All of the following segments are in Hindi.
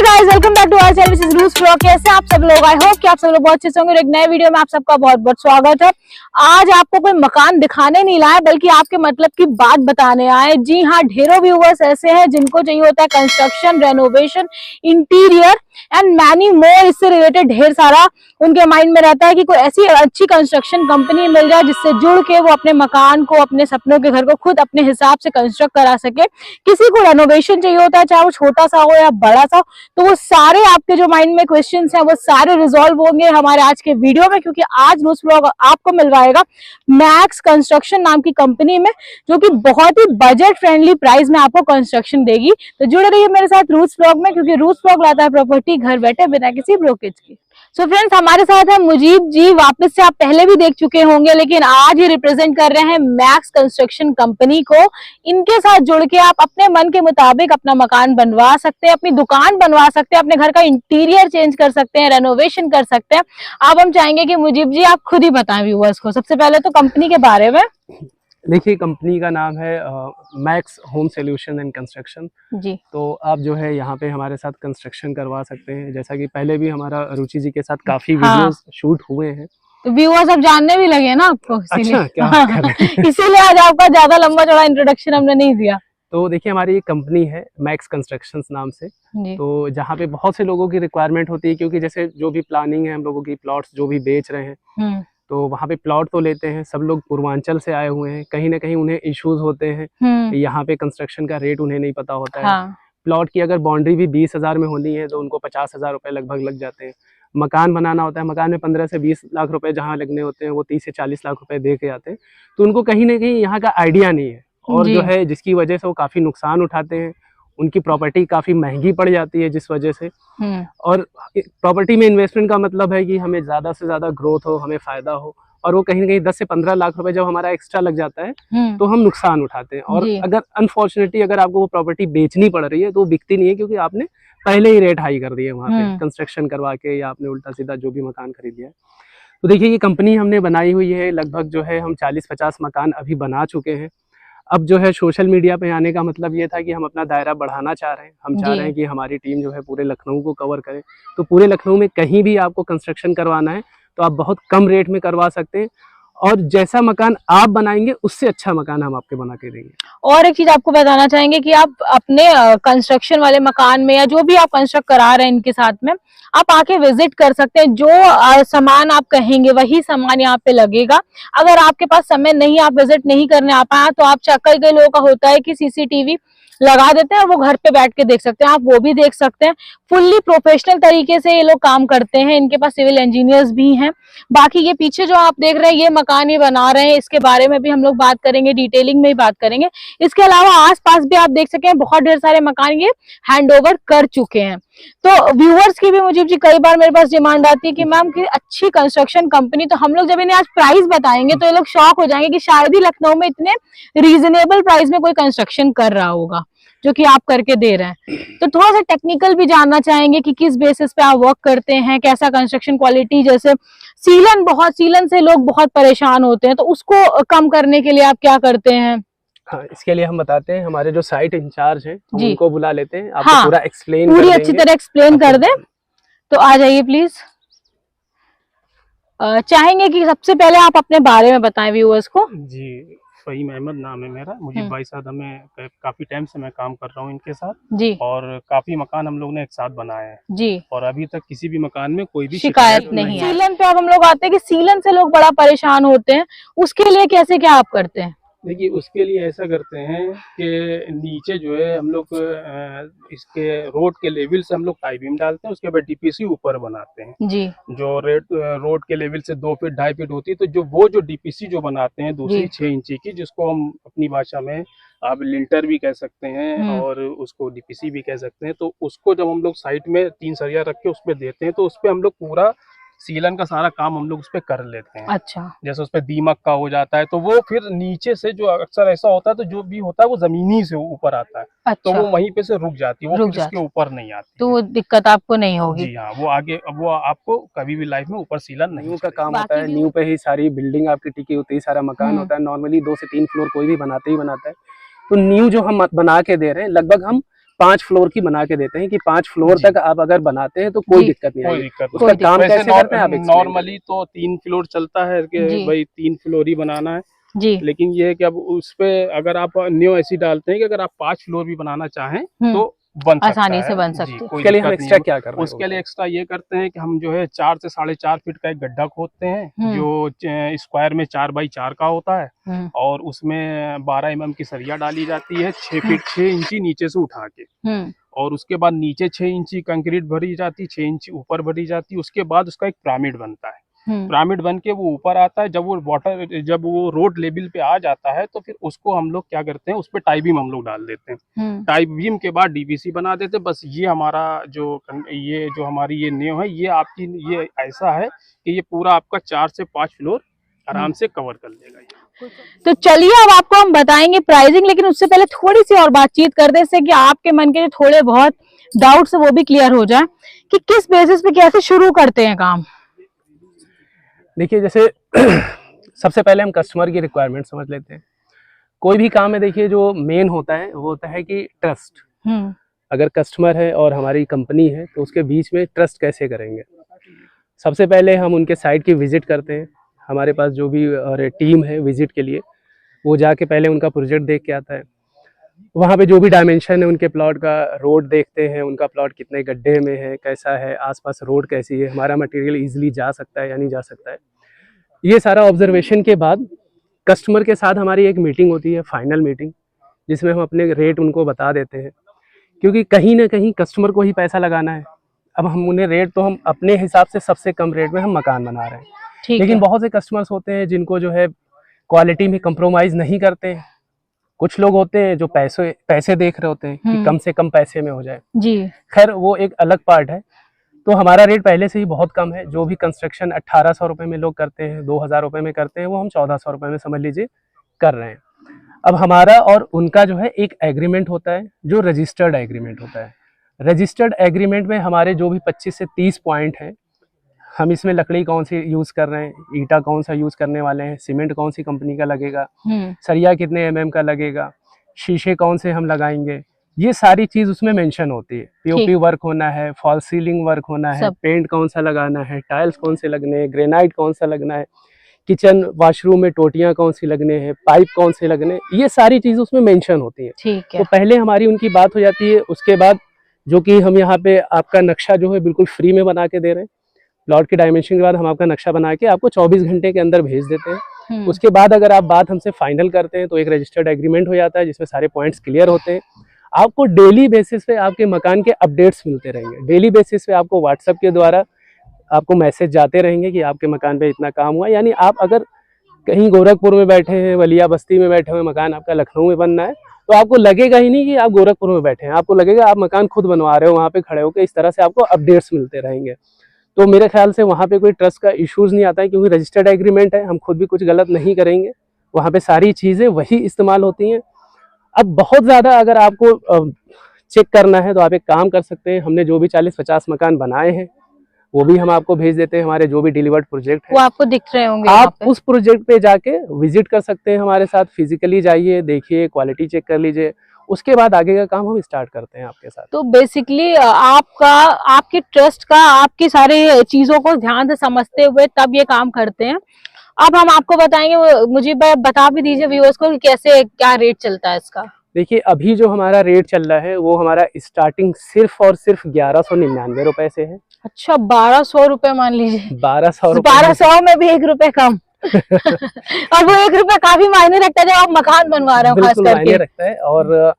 Guys, welcome back to our channel this is रूस व्लॉग। कैसे आप सब लोग? आई होप कि आप सब लोग बहुत अच्छे होंगे। एक नए वीडियो में आप सबका बहुत बहुत स्वागत है। आज आपको कोई मकान दिखाने नहीं लाए बल्कि आपके मतलब की बात बताने आए। जी हाँ, ढेरों व्यूवर्स ऐसे हैं जिनको चाहिए होता है construction, renovation, interior and many more. इससे रिलेटेड ढेर सारा उनके माइंड में रहता है कि कोई ऐसी अच्छी कंस्ट्रक्शन कंपनी मिल जाए जिससे जुड़ के वो अपने मकान को, अपने सपनों के घर को खुद अपने हिसाब से कंस्ट्रक्ट करा सके। किसी को रेनोवेशन चाहिए होता है, चाहे वो छोटा सा हो या बड़ा सा, तो वो सारे आपके जो माइंड में क्वेश्चंस हैं वो सारे रिजॉल्व होंगे हमारे आज के वीडियो में, क्योंकि आज रूस व्लॉग आपको मिलवाएगा मैक्स कंस्ट्रक्शन नाम की कंपनी में, जो कि बहुत ही बजट फ्रेंडली प्राइस में आपको कंस्ट्रक्शन देगी। तो जुड़े रहिए मेरे साथ रूस व्लॉग में, क्योंकि रूस व्लॉग लाता है प्रॉपर्टी घर बैठे बिना किसी ब्रोकेज की। सो फ्रेंड्स, हमारे साथ है मुजीब जी। वापस से आप पहले भी देख चुके होंगे, लेकिन आज ये रिप्रेजेंट कर रहे हैं मैक्स कंस्ट्रक्शन कंपनी को। इनके साथ जुड़ के आप अपने मन के मुताबिक अपना मकान बनवा सकते हैं, अपनी दुकान बनवा सकते हैं, अपने घर का इंटीरियर चेंज कर सकते हैं, रेनोवेशन कर सकते हैं। अब हम चाहेंगे कि मुजीब जी आप खुद ही बताएं व्यूअर्स को सबसे पहले तो कंपनी के बारे में। देखिए, कंपनी का नाम है Max Home Solution and Construction ji. तो आप जो है यहाँ पे हमारे साथ कंस्ट्रक्शन करवा सकते हैं। जैसा कि पहले भी हमारा रुचि जी के साथ काफी वीडियोस शूट हुए हैं, तो व्यूअर्स अब जानने भी लगे ना आपको, अच्छा क्या कर रहे हैं? इसीलिए आज आपका ज्यादा लंबा चौड़ा इंट्रोडक्शन हमने नहीं दिया। तो देखिए, हमारी ये कंपनी है मैक्स कंस्ट्रक्शन नाम से। तो जहाँ पे बहुत से लोगों की रिक्वायरमेंट होती है, क्योंकि जैसे जो भी प्लानिंग है हम लोगों की, प्लॉट्स जो भी बेच रहे हैं, तो वहाँ पे प्लॉट तो लेते हैं। सब लोग पूर्वांचल से आए हुए हैं, कहीं ना कहीं उन्हें इश्यूज होते हैं, यहाँ पे कंस्ट्रक्शन का रेट उन्हें नहीं पता होता है। हाँ। प्लॉट की अगर बाउंड्री भी 20,000 में होनी है तो उनको 50,000 रुपए लगभग लग जाते हैं। मकान बनाना होता है, मकान में 15 से 20 लाख रुपए जहाँ लगने होते हैं वो 30 से 40 लाख रुपए दे के आते हैं। तो उनको कहीं ना कहीं यहाँ का आइडिया नहीं है, और जो है जिसकी वजह से वो काफी नुकसान उठाते हैं। उनकी प्रॉपर्टी काफी महंगी पड़ जाती है जिस वजह से। और प्रॉपर्टी में इन्वेस्टमेंट का मतलब है कि हमें ज्यादा से ज्यादा ग्रोथ हो, हमें फायदा हो, और वो कहीं ना कहीं 10 से 15 लाख रुपए जब हमारा एक्स्ट्रा लग जाता है तो हम नुकसान उठाते हैं। और अगर अनफॉर्चुनेटली अगर आपको वो प्रॉपर्टी बेचनी पड़ रही है तो वो बिकती नहीं है, क्योंकि आपने पहले ही रेट हाई कर दिया है वहाँ पे कंस्ट्रक्शन करवा के, या आपने उल्टा सीधा जो भी मकान खरीद लिया है। तो देखिए, ये कंपनी हमने बनाई हुई है, लगभग जो है हम 40-50 मकान अभी बना चुके हैं। अब जो है सोशल मीडिया पे आने का मतलब ये था कि हम अपना दायरा बढ़ाना चाह रहे हैं। हम चाह रहे हैं कि हमारी टीम जो है पूरे लखनऊ को कवर करे। तो पूरे लखनऊ में कहीं भी आपको कंस्ट्रक्शन करवाना है तो आप बहुत कम रेट में करवा सकते हैं, और जैसा मकान आप बनाएंगे उससे अच्छा मकान हम आपके बना के देंगे। और एक चीज आपको बताना चाहेंगे कि आप अपने कंस्ट्रक्शन वाले मकान में या जो भी आप कंस्ट्रक्ट करा रहे हैं इनके साथ में, आप आके विजिट कर सकते हैं। जो सामान आप कहेंगे वही सामान यहाँ पे लगेगा। अगर आपके पास समय नहीं, आप विजिट नहीं करने आ पाए, तो आप कई कई लोगों का होता है कि सीसीटीवी लगा देते हैं, वो घर पे बैठ के देख सकते हैं, आप वो भी देख सकते हैं। फुल्ली प्रोफेशनल तरीके से ये लोग काम करते हैं। इनके पास सिविल इंजीनियर्स भी हैं। बाकी ये पीछे जो आप देख रहे हैं, ये मकान ये बना रहे हैं, इसके बारे में भी हम लोग बात करेंगे, डिटेलिंग में ही बात करेंगे। इसके अलावा आसपास भी आप देख सकें, बहुत ढेर सारे मकान ये हैंडओवर कर चुके हैं। तो व्यूअर्स की भी मुझे जी कई बार मेरे पास डिमांड आती है कि मैम की अच्छी कंस्ट्रक्शन कंपनी, तो हम लोग जब इन्हें आज प्राइस बताएंगे तो ये लोग शॉक हो जाएंगे कि शायद ही लखनऊ में इतने रीजनेबल प्राइस में कोई कंस्ट्रक्शन कर रहा होगा जो कि आप करके दे रहे हैं। तो थोड़ा सा टेक्निकल भी जानना चाहेंगे कि किस बेसिस पे आप वर्क करते हैं, कैसा कंस्ट्रक्शन क्वालिटी। जैसे सीलन से लोग बहुत परेशान होते हैं, तो उसको कम करने के लिए आप क्या करते हैं? हाँ, इसके लिए हम बताते हैं, हमारे जो साइट इंचार्ज हैं उनको बुला लेते हैं, आपको पूरा एक्सप्लेन पूरी अच्छी तरह एक्सप्लेन कर दें। तो आ जाइए प्लीज। चाहेंगे कि सबसे पहले आप अपने बारे में बताएं व्यूअर्स को। जी, फ़हीम अहमद नाम है मेरा। मुझे भाई साहब, हमें काफी टाइम से मैं काम कर रहा हूँ इनके साथ जी, और काफी मकान हम लोग ने एक साथ बनाए हैं जी, और अभी तक किसी भी मकान में कोई भी शिकायत नहीं है। सीलन पे अब हम लोग आते हैं कि सीलन से लोग बड़ा परेशान होते हैं, उसके लिए कैसे क्या आप करते हैं? देखिए, उसके लिए ऐसा करते हैं कि नीचे जो है हम लोग इसके रोड के लेवल से हम लोग टाई बीम डालते हैं, उसके बाद डीपीसी ऊपर बनाते हैं जी। जो रोड के लेवल से 2 फीट 2.5 फीट होती है। तो जो डीपीसी जो बनाते हैं दूसरी 6 इंची की, जिसको हम अपनी भाषा में आप लिंटर भी कह सकते हैं और उसको डीपीसी भी कह सकते हैं। तो उसको जब हम लोग साइड में 3 सरिया रख के उस पर देते हैं, तो उस पर हम लोग पूरा सीलन का सारा काम हम लोग उस पे कर लेते हैं। अच्छा। जैसे उस पे दीमक का हो जाता है, तो वो फिर नीचे से जो अक्सर ऐसा होता है, तो जो भी होता है वो जमीनी से ऊपर आता है। अच्छा। तो वो वहीं पे से रुक जाती है, वो फिर उसके ऊपर नहीं आती, तो वो दिक्कत आपको नहीं होगी। जी हाँ, वो आगे अब वो आपको कभी भी लाइफ में ऊपर सीलन नहीं का काम होता है। न्यू पे ही सारी बिल्डिंग आपकी टिकी होती है, सारा मकान होता है। नॉर्मली 2 से 3 फ्लोर कोई भी बनाता ही बनाता है। तो न्यू जो हम बना के दे रहे हैं, लगभग हम 5 फ्लोर की बना के देते हैं कि 5 फ्लोर जी। तक आप अगर बनाते हैं तो कोई जी। दिक्कत नहीं कोई आएगी। दिक्कत उसका कोई काम वैसे कैसे करते हैं आप explain नॉर्मली तो 3 फ्लोर चलता है कि जी। भाई 3 फ्लोर ही बनाना है, जी। लेकिन ये है कि अब उस पे अगर आप न्यू ऐसी डालते हैं कि अगर आप 5 फ्लोर भी बनाना चाहें तो बन सकता आसानी है से बन जी, सकती है। कोई उसके लिए हम दिक्कत नहीं एक्स्ट्रा है। क्या कर रहे हैं उसके लिए एक्स्ट्रा ये करते हैं कि हम जो है 4 से 4.5 फीट का एक गड्ढा खोदते हैं जो स्क्वायर में 4 बाई 4 का होता है और उसमें 12 mm की सरिया डाली जाती है 6 फीट 6 इंची नीचे से उठा के, और उसके बाद नीचे 6 इंची कंक्रीट भरी जाती है, 6 इंची ऊपर भरी जाती है। उसके बाद उसका एक पिरामिड बनता है, पिरामिड बन के वो ऊपर आता है। जब वो रोड लेवल पे आ जाता है तो फिर उसको हम लोग क्या करते हैं, उस पे टाई बीम हम लोग डाल देते हैं। टाई बीम के बाद डीबीसी बना देते हैं। बस ये हमारा जो हमारी ये नींव है, ये आपकी ये ऐसा है कि ये पूरा आपका 4 से 5 फ्लोर आराम से कवर कर लेगा ये। तो चलिए अब आपको हम बताएंगे प्राइसिंग, लेकिन उससे पहले थोड़ी सी और बातचीत कर दे, इससे कि आपके मन के जो थोड़े बहुत डाउट्स है वो भी क्लियर हो जाए कि किस बेसिस पे कैसे शुरू करते हैं काम। देखिए जैसे सबसे पहले हम कस्टमर की रिक्वायरमेंट समझ लेते हैं। कोई भी काम में देखिए जो मेन होता है वो होता है कि ट्रस्ट। अगर कस्टमर है और हमारी कंपनी है तो उसके बीच में ट्रस्ट कैसे करेंगे। सबसे पहले हम उनके साइट की विजिट करते हैं। हमारे पास जो भी टीम है विजिट के लिए, वो जाके पहले उनका प्रोजेक्ट देख के आता है। वहाँ पे जो भी डायमेंशन है उनके प्लॉट का, रोड देखते हैं उनका प्लॉट कितने गड्ढे में है, कैसा है, आसपास रोड कैसी है, हमारा मटेरियल इजीली जा सकता है या नहीं जा सकता है। ये सारा ऑब्जर्वेशन के बाद कस्टमर के साथ हमारी एक मीटिंग होती है, फाइनल मीटिंग, जिसमें हम अपने रेट उनको बता देते हैं, क्योंकि कहीं ना कहीं कस्टमर को ही पैसा लगाना है। अब हम उन्हें रेट तो हम अपने हिसाब से सबसे कम रेट में हम मकान बना रहे हैं, लेकिन बहुत से कस्टमर्स होते हैं जिनको जो है क्वालिटी में कंप्रोमाइज नहीं करते हैं। कुछ लोग होते हैं जो पैसे देख रहे होते हैं कि कम से कम पैसे में हो जाए जी। खैर वो एक अलग पार्ट है। तो हमारा रेट पहले से ही बहुत कम है। जो भी कंस्ट्रक्शन 1800 रुपये में लोग करते हैं, 2000 रुपये में करते हैं, वो हम 1400 रुपये में समझ लीजिए कर रहे हैं। अब हमारा और उनका जो है एक एग्रीमेंट होता है जो रजिस्टर्ड एग्रीमेंट होता है। रजिस्टर्ड एग्रीमेंट में हमारे जो भी 25 से 30 पॉइंट हैं, हम इसमें लकड़ी कौन सी यूज कर रहे हैं, ईटा कौन सा यूज करने वाले हैं, सीमेंट कौन सी कंपनी का लगेगा, सरिया कितने mm का लगेगा, शीशे कौन से हम लगाएंगे, ये सारी चीज उसमें मेंशन होती है। पीओपी वर्क होना है, फॉल सीलिंग वर्क होना है, पेंट कौन सा लगाना है, टाइल्स कौन से लगने हैं, ग्रेनाइट कौन सा लगना है, किचन वॉशरूम में टोटियां कौन सी लगने हैं, पाइप कौन से लगने, ये सारी चीज उसमें मेंशन होती है। तो पहले हमारी उनकी बात हो जाती है। उसके बाद जो कि हम यहाँ पे आपका नक्शा जो है बिल्कुल फ्री में बना के दे रहे हैं। प्लॉट के डायमेंशन के बाद हम आपका नक्शा बना के आपको 24 घंटे के अंदर भेज देते हैं। उसके बाद अगर आप बात हमसे फाइनल करते हैं तो एक रजिस्टर्ड एग्रीमेंट हो जाता है जिसमें सारे पॉइंट्स क्लियर होते हैं। आपको डेली बेसिस पे आपके मकान के अपडेट्स मिलते रहेंगे। डेली बेसिस पे आपको व्हाट्सएप के द्वारा आपको मैसेज जाते रहेंगे कि आपके मकान पे इतना काम हुआ। यानी आप अगर कहीं गोरखपुर में बैठे हैं, वलिया बस्ती में बैठे हुए, मकान आपका लखनऊ में बनना है, तो आपको लगेगा ही नहीं कि आप गोरखपुर में बैठे हैं, आपको लगेगा आप मकान खुद बनवा रहे हो वहाँ पे खड़े होकर। इस तरह से आपको अपडेट्स मिलते रहेंगे। तो मेरे ख्याल से वहाँ पे कोई ट्रस्ट का इश्यूज नहीं आता है, क्योंकि रजिस्टर्ड एग्रीमेंट है, हम खुद भी कुछ गलत नहीं करेंगे। वहाँ पे सारी चीज़ें वही इस्तेमाल होती हैं। अब बहुत ज़्यादा अगर आपको चेक करना है तो आप एक काम कर सकते हैं, हमने जो भी 40-50 मकान बनाए हैं वो भी हम आपको भेज देते हैं। हमारे जो भी डिलीवर्ड प्रोजेक्ट है वो आपको दिख रहे होंगे, आप उस प्रोजेक्ट पे जाके विजिट कर सकते हैं हमारे साथ। फिजिकली जाइए, देखिए, क्वालिटी चेक कर लीजिए, उसके बाद आगे का काम हम स्टार्ट करते हैं आपके साथ। तो बेसिकली आपके ट्रस्ट का, आपकी सारी चीजों को ध्यान से समझते हुए तब ये काम करते हैं। अब हम आपको बताएंगे, मुझे बता भी दीजिए व्यूअर्स को कि कैसे क्या रेट चलता है इसका। देखिए अभी जो हमारा रेट चल रहा है वो हमारा स्टार्टिंग सिर्फ और सिर्फ 1199 रुपए से है। अच्छा, 1200 रुपए मान लीजिए। 1200 में भी 1 रुपए कम। और वो 1 रुपए काफी मायने रखता है जब आप मकान बनवा रहे हो, खास करके मायने रखता है। और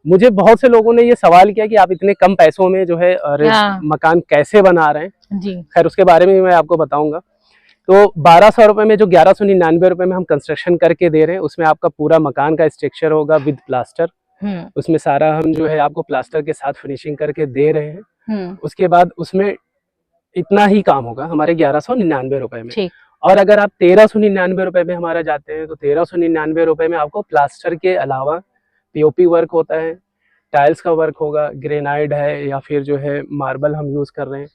मुझे बहुत से लोगों ने ये सवाल किया कि आप इतने कम पैसों में जो है मकान कैसे बना रहे हैं जी। खैर उसके बारे में मैं आपको बताऊंगा। तो 1200 रुपए में जो 1199 रुपए में हम कंस्ट्रक्शन करके दे रहे हैं, उसमें आपका पूरा मकान का स्ट्रक्चर होगा विद प्लास्टर। उसमें सारा हम जो है आपको प्लास्टर के साथ फिनिशिंग करके दे रहे हैं। उसके बाद उसमें इतना ही काम होगा हमारे 1199 रुपए में। और अगर आप 1399 रुपए में हमारा जाते हैं तो 1399 रुपए में आपको प्लास्टर के अलावा पीओपी वर्क होता है, टाइल्स का वर्क होगा, ग्रेनाइट है या फिर जो है मार्बल हम यूज कर रहे हैं,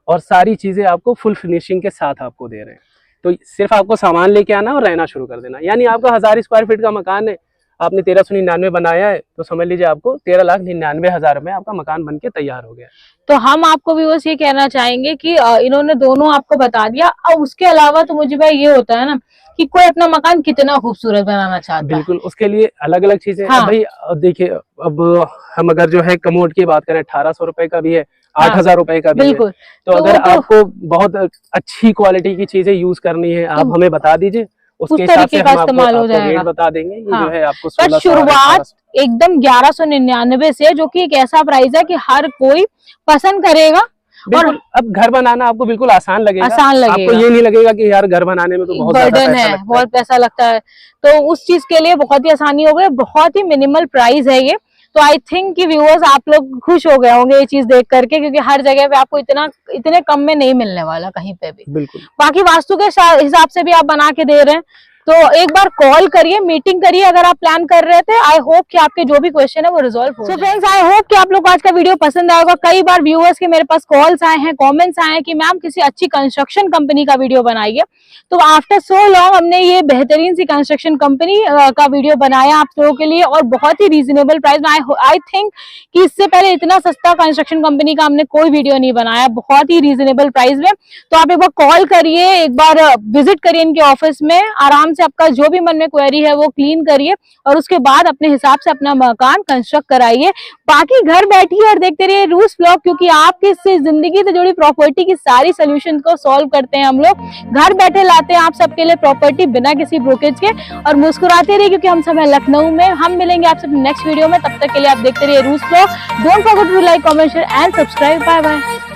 और सारी चीजें आपको फुल फिनिशिंग के साथ आपको दे रहे हैं। तो सिर्फ आपको सामान लेके आना और रहना शुरू कर देना। यानी आपका 1000 स्क्वायर फीट का मकान है, आपने 1399 बनाया है तो समझ लीजिए आपको 13,99,000 में आपका मकान बन के तैयार हो गया। तो हम आपको भी बस ये कहना चाहेंगे कि इन्होंने दोनों आपको बता दिया। अब उसके अलावा तो मुझे भाई ये होता है ना कि कोई अपना मकान कितना खूबसूरत बनाना चाहता है, बिल्कुल उसके लिए अलग अलग चीजें। हाँ। भाई देखिए, अब हम अगर जो है कमोड की बात करें 1800 रुपए का भी है, 8,000 रुपए का भी है। बिल्कुल। तो अगर आपको बहुत अच्छी क्वालिटी की चीजें यूज करनी है, आप हमें बता दीजिए, उसके हिसाब से हम आपको रेट बता देंगे। ये जो है आपको 1600 शुरुआत एकदम 1199 से, जो कि एक ऐसा प्राइस है कि हर कोई पसंद करेगा। और अब घर बनाना आपको बिल्कुल आसान लगेगा। आपको ये नहीं लगेगा कि यार घर बनाने में तो बहुत बर्डन है, बहुत पैसा लगता है। तो उस चीज के लिए बहुत ही आसानी हो गई, बहुत ही मिनिमल प्राइस है ये। तो आई थिंक कि व्यूअर्स आप लोग खुश हो गए होंगे ये चीज देख करके, क्योंकि हर जगह पे आपको इतने कम में नहीं मिलने वाला कहीं पे भी। बिल्कुल। बाकी वास्तु के हिसाब से भी आप बना के दे रहे हैं, तो एक बार कॉल करिए, मीटिंग करिए अगर आप प्लान कर रहे थे। आई होप कि आपके जो भी क्वेश्चन है वो रिजॉल्व हो। सो फ्रेंड्स, आई होप कि आप लोग को आज का वीडियो पसंद आएगा। कई बार व्यूअर्स के मेरे पास कॉल्स आए हैं, कमेंट्स आए हैं कि मैम किसी अच्छी कंस्ट्रक्शन कंपनी का वीडियो बनाइए। तो आफ्टर सो लॉन्ग हमने ये बेहतरीन सी कंस्ट्रक्शन कंपनी का वीडियो बनाया आप लोगों के लिए, और बहुत ही रीजनेबल प्राइस में। आई थिंक कि इससे पहले इतना सस्ता कंस्ट्रक्शन कंपनी का हमने कोई वीडियो नहीं बनाया, बहुत ही रीजनेबल प्राइस में। तो आप एक बार कॉल करिए, एक बार विजिट करिए इनके ऑफिस में, आराम से आपका जो भी मन में क्वेरी है वो क्लीन करिए, और उसके बाद अपने हिसाब से अपना मकान कंस्ट्रक्ट कराइए। बाकी घर बैठिए और देखते रहिए रूस ब्लॉग, क्योंकि आपकी जिंदगी से जुड़ी प्रॉपर्टी की सारी सोल्यूशन को सॉल्व करते हैं हम लोग। घर बैठे लाते हैं आप सबके लिए प्रॉपर्टी बिना किसी ब्रोकेज के, और मुस्कुराते रहिए क्योंकि हम सब हैं लखनऊ में। हम मिलेंगे आपसे नेक्स्ट वीडियो में, तब तक के लिए आप देखते रहिए रूस blog. Don't forget to like, comment, share and subscribe. Bye bye.